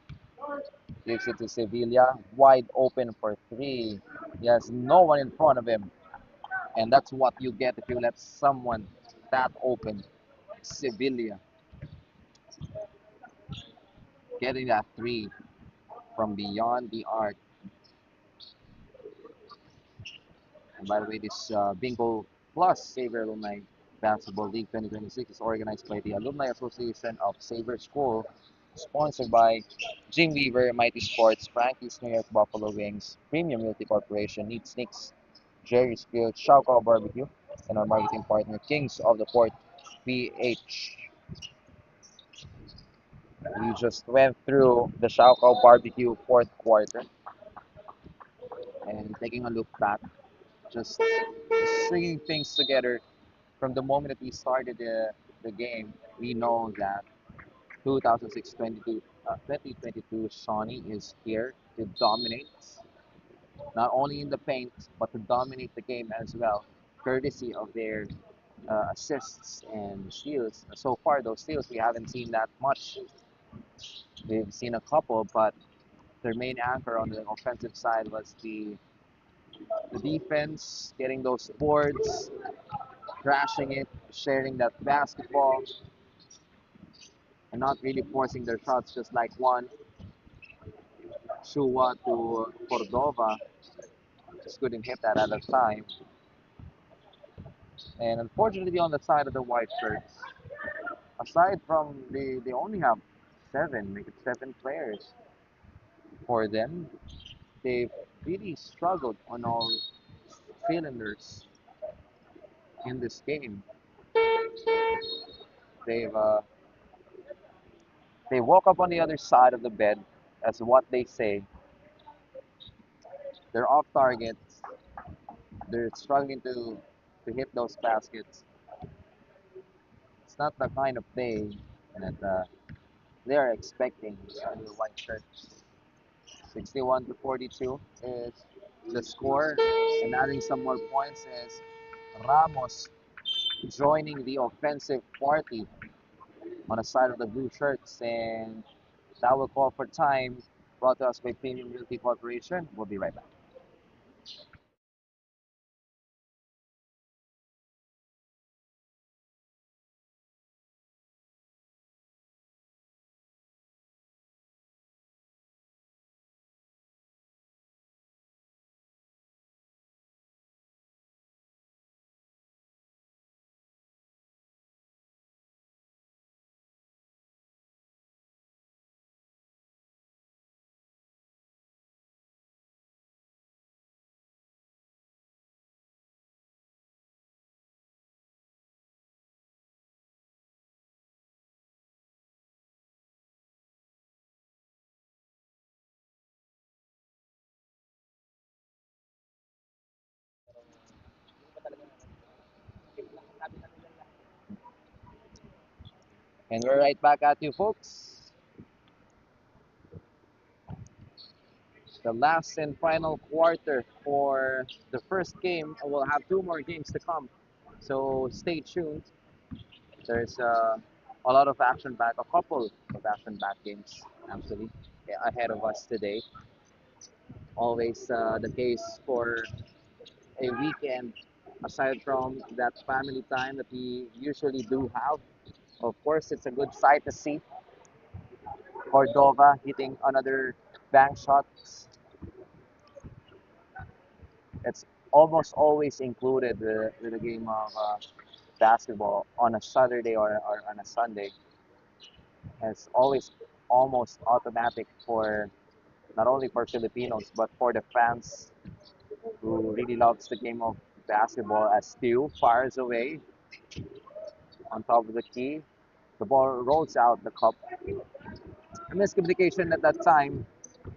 gives it to Sevilla, wide open for three. He has no one in front of him. And that's what you get if you let someone that open. Sevilla getting that three from beyond the arc. And by the way, this Bingo Plus Saber Alumni Basketball League 2026 is organized by the Alumni Association of Saber School, sponsored by Jim Weaver, Mighty Sports, Frankie's New York Buffalo Wings, Premium Multi Corporation, Neat Snicks, Jerry's Grill, Shauko Barbecue, and our marketing partner, Kings of the Port, PH. We just went through the Shauko Barbecue fourth quarter and taking a look back, just stringing things together from the moment that we started the game. We know that 2022 Shawnee is here to dominate, not only in the paint, but to dominate the game as well, courtesy of their assists and steals. So far, those steals we haven't seen that much. We've seen a couple, but their main anchor on the offensive side was the defense, getting those boards, crashing it, sharing that basketball, and not really forcing their shots just like one Shua to Cordova. Just couldn't hit that at the time. And unfortunately, on the side of the white shirts, aside from they only have seven, make it seven players for them. They've really struggled on all cylinders in this game. They've they woke up on the other side of the bed, as what they say. They're off target. They're struggling to hit those baskets. It's not the kind of day that they are expecting under the white shirts. 61 to 42 is the score, and adding some more points is Ramos joining the offensive party on the side of the blue shirts, and that will call for time. Brought to us by Premium Realty Corporation. We'll be right back. And we're right back at you, folks. The last and final quarter for the first game. We'll have two more games to come, so stay tuned. There's a lot of action back, a couple of action back games actually ahead of us today. Always the case for a weekend, aside from that family time that we usually do have. Of course, it's a good sight to see Cordova hitting another bank shot. It's almost always included with a game of basketball on a Saturday or on a Sunday. It's always almost automatic for not only for Filipinos but for the fans who really loves the game of basketball. As Stu fires away on top of the key, the ball rolls out the cup. A miscommunication at that time,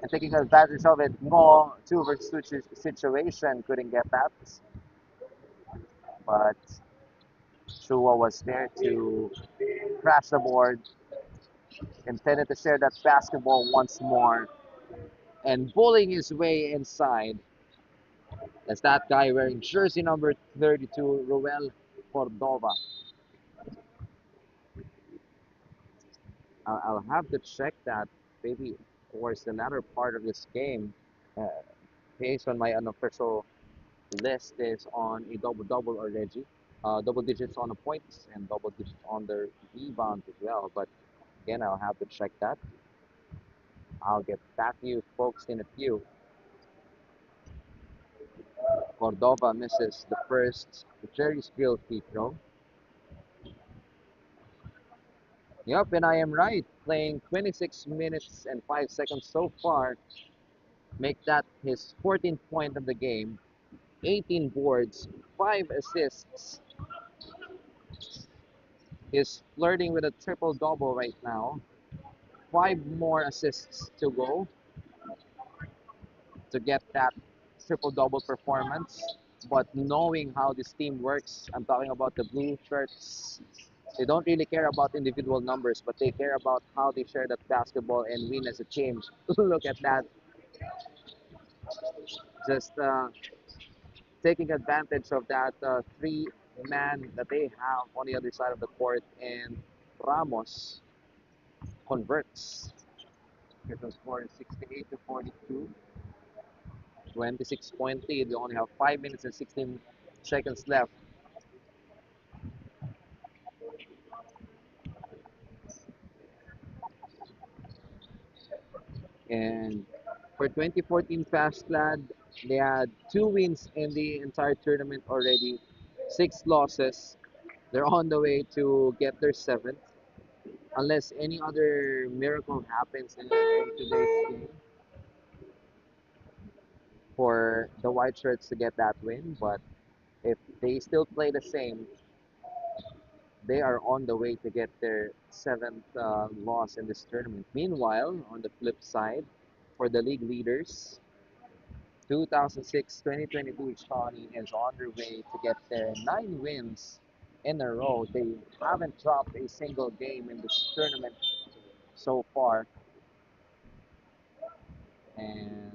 and taking advantage of it, Mo two versus two situation couldn't get that, but Shua was there to crash the board, intended to share that basketball once more, and bullying his way inside as that guy wearing jersey number 32, Roel Cordova. I'll have to check that maybe towards the latter part of this game. Uh, Based on my unofficial list is on a double-double already. Double digits on the points and double digits on their rebounds as well. But again, I'll have to check that. I'll get back to you folks in a few. Cordova misses the first Jerry Spiel free throw. Yep, and I am right. Playing 26 minutes and 5 seconds so far. Make that his 14th point of the game. 18 boards, 5 assists. He's flirting with a triple-double right now. 5 more assists to go to get that triple-double performance. But knowing how this team works, I'm talking about the blue shirts. They don't really care about individual numbers, but they care about how they share that basketball and win as a team. Look at that. Just taking advantage of that 3 man that they have on the other side of the court, and Ramos converts. The score is 68 to 42, 26-point lead. We only have 5 minutes and 16 seconds left. And for 2014 FASCLAD, they had 2 wins in the entire tournament already, 6 losses. They're on the way to get their seventh, unless any other miracle happens in today's game for the white shirts to get that win. But if they still play the same, they are on the way to get their seventh loss in this tournament. Meanwhile, on the flip side, for the league leaders, 2006-2022 Schone is on their way to get their 9 wins in a row. They haven't dropped a single game in this tournament so far, and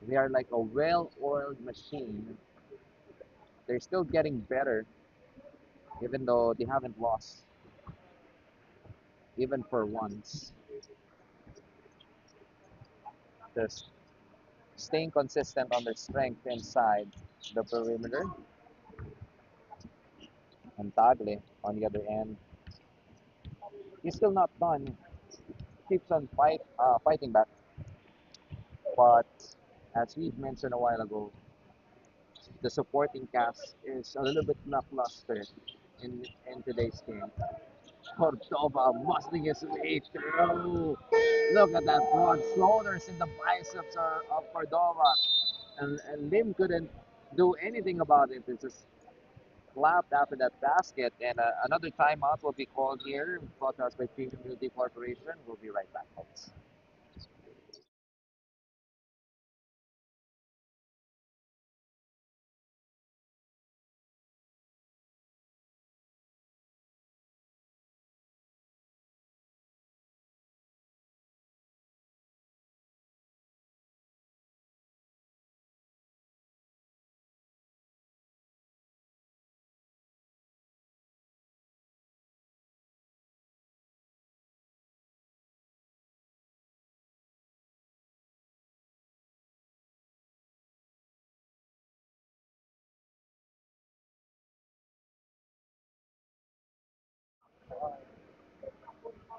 they are like a well-oiled machine. They're still getting better, even though they haven't lost, even for once. Just staying consistent on their strength inside the perimeter. And Tagle, on the other end, he's still not done. Keeps on fighting back. But as we mentioned a while ago, the supporting cast is a little bit lackluster in today's game. Cordova muscling his way through. Look at that broad shoulders in the biceps of Cordova. And Lim couldn't do anything about it. It's just clapped after that basket. And another timeout will be called here. Brought to us by Premium Beauty Corporation. We'll be right back, folks.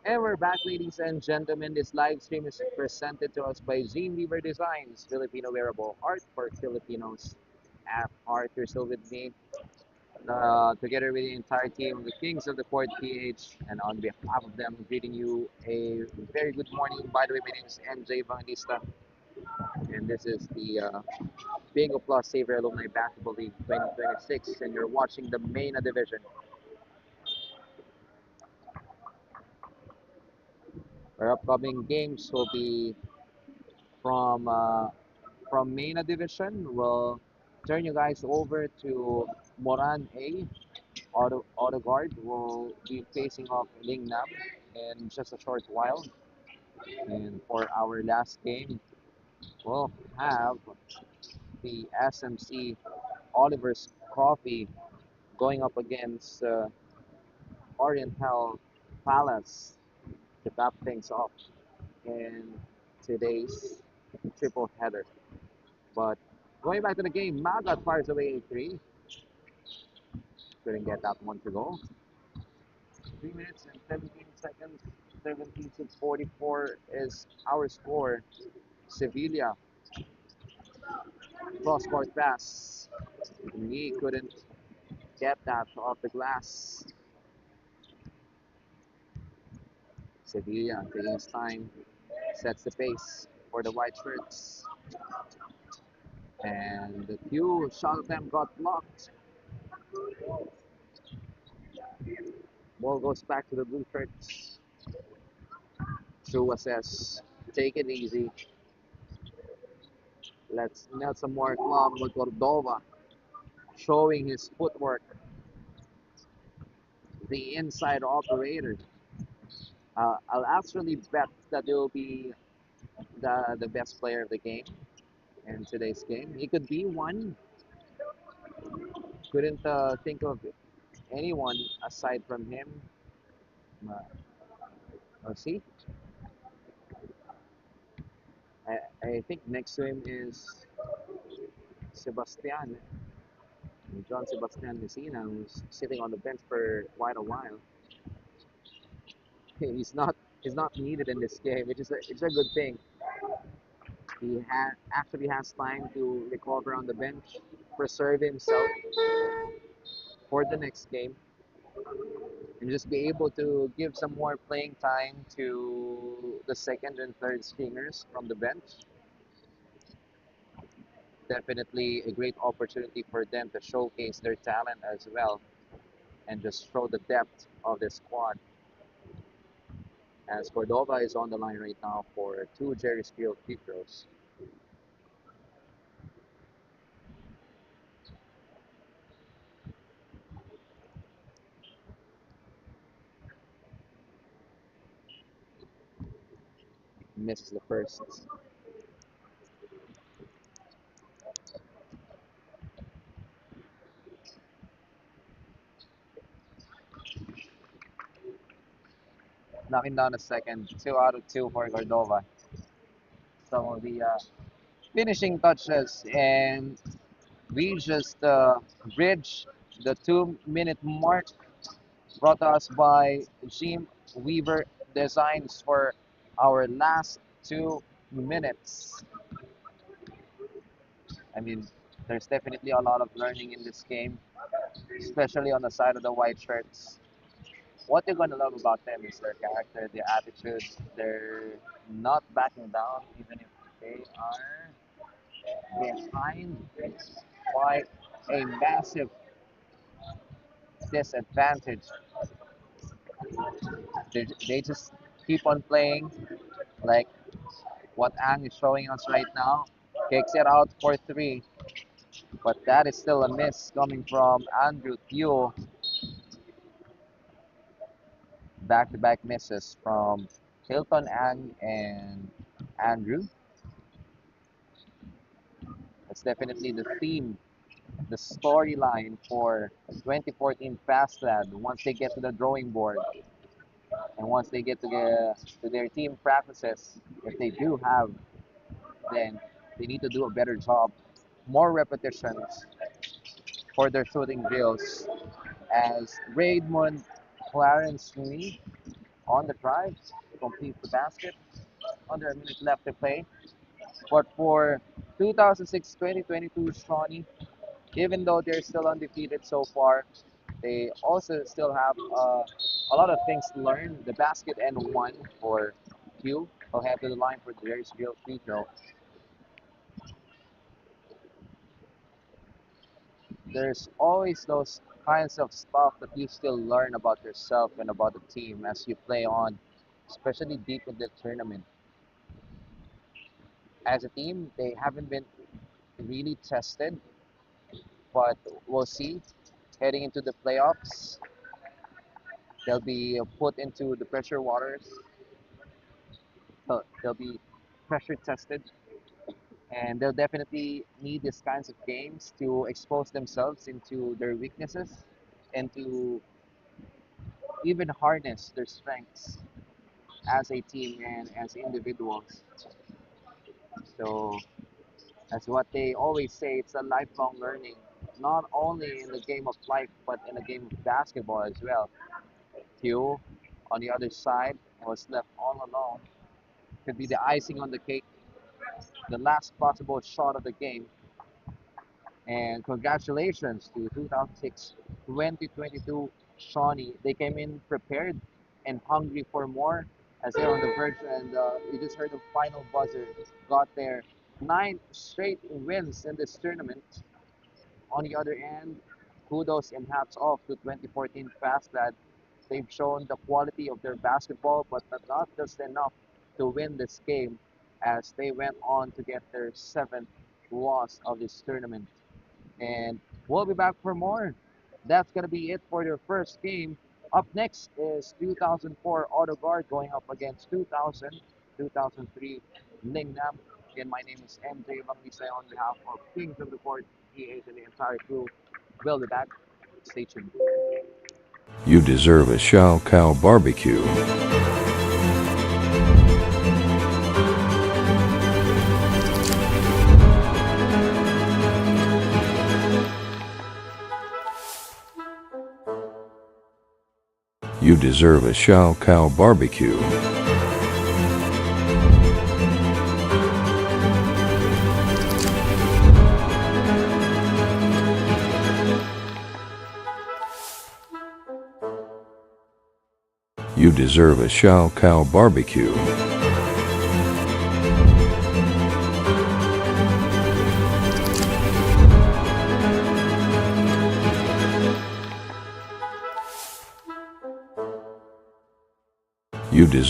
And we're back, ladies and gentlemen. This live stream is presented to us by Zine Weaver Designs, Filipino wearable art for Filipinos at heart. You're still with me, together with the entire team of the Kings of the Court PH. And on behalf of them, greeting you a very good morning. By the way, my name is MJ Vanganista, and this is the Bingo Plus Saver Alumni Basketball League 2026. And you're watching the Mena division. Our upcoming games will be from Mena division. We'll turn you guys over to Moran A. Auto Guard will be facing off Lingnam in just a short while. And for our last game, we'll have the SMC Oliver's Coffee going up against Oriental Palace to top things off in today's triple header. But going back to the game, Magat fires away a three. Couldn't get that one to go. 3 minutes and 17 seconds. 17 to 44 is our score. Sevilla, cross court pass. He couldn't get that off the glass. Sevilla taking his time, sets the pace for the white shirts. And the few shot attempt got blocked. Ball goes back to the blue shirts. True assess. Take it easy. Let's net some more club with Cordova showing his footwork. The inside operator. I'll actually bet that he'll be the best player of the game in today's game. He could be one. Couldn't think of anyone aside from him. Uh, see, I think next to him is Sebastian, John Sebastian Messina, who's sitting on the bench for quite a while. He's not he's not needed in this game, which is it's a good thing. Actually has time to recover on the bench, preserve himself for the next game, and just be able to give some more playing time to the second and third stringers from the bench. Definitely a great opportunity for them to showcase their talent as well and just show the depth of the squad. As Cordova is on the line right now for two Jerry Steele free throws. Misses the first. Knocking down the second. 2 out of 2 for Cordova. Some of the finishing touches, and we just bridge the 2 minute mark brought to us by Jim Weaver Designs for our last 2 minutes. I mean, there's definitely a lot of learning in this game, especially on the side of the white shirts. What you're gonna love about them is their character, their attitude. They're not backing down, even if they are behind by a massive disadvantage. They just keep on playing like what Ang is showing us right now. Kicks it out for three, but that is still a miss coming from Andrew Theo. Back-to-back misses from Hilton Ang and Andrew. That's definitely the theme, the storyline for 2014 FASCLAD once they get to the drawing board and once they get to their team practices. If they do have, then they need to do a better job, more repetitions for their shooting drills. As Raymond Clarence Lee on the drive completes the basket, under a minute left to play. But for 2006-2022 Shawnee, even though they're still undefeated so far, they also still have a lot of things to learn. The basket and one for Q will head to the line for the very real free throw. There's always those kinds of stuff that you still learn about yourself and about the team as you play on, especially deep in the tournament. As a team, they haven't been really tested, but we'll see. Heading into the playoffs, they'll be put into the pressure waters. They'll be pressure tested, and they'll definitely need these kinds of games to expose themselves into their weaknesses and to even harness their strengths as a team and as individuals. So, as what they always say, it's a lifelong learning, not only in the game of life, but in the game of basketball as well. Q, on the other side, was left all alone. Could be the icing on the cake, the last possible shot of the game. And congratulations to 2006-2022 Shawnee. They came in prepared and hungry for more as they're on the verge. And you just heard the final buzzer. Got their 9 straight wins in this tournament. On the other end, kudos and hats off to 2014 FASCLAD. They've shown the quality of their basketball, but not just enough to win this game as they went on to get their 7th loss of this tournament. And we'll be back for more. That's going to be it for their first game. Up next is 2004 Auto Guard going up against 2003 Lingnam. Again, my name is MJ Banglisay on behalf of Kings of the Court, EAs, and the entire crew. We'll be back. Stay tuned. You deserve a Shao Cow barbecue. You deserve a Shao Cow barbecue. You deserve a Shao Cow barbecue. You deserve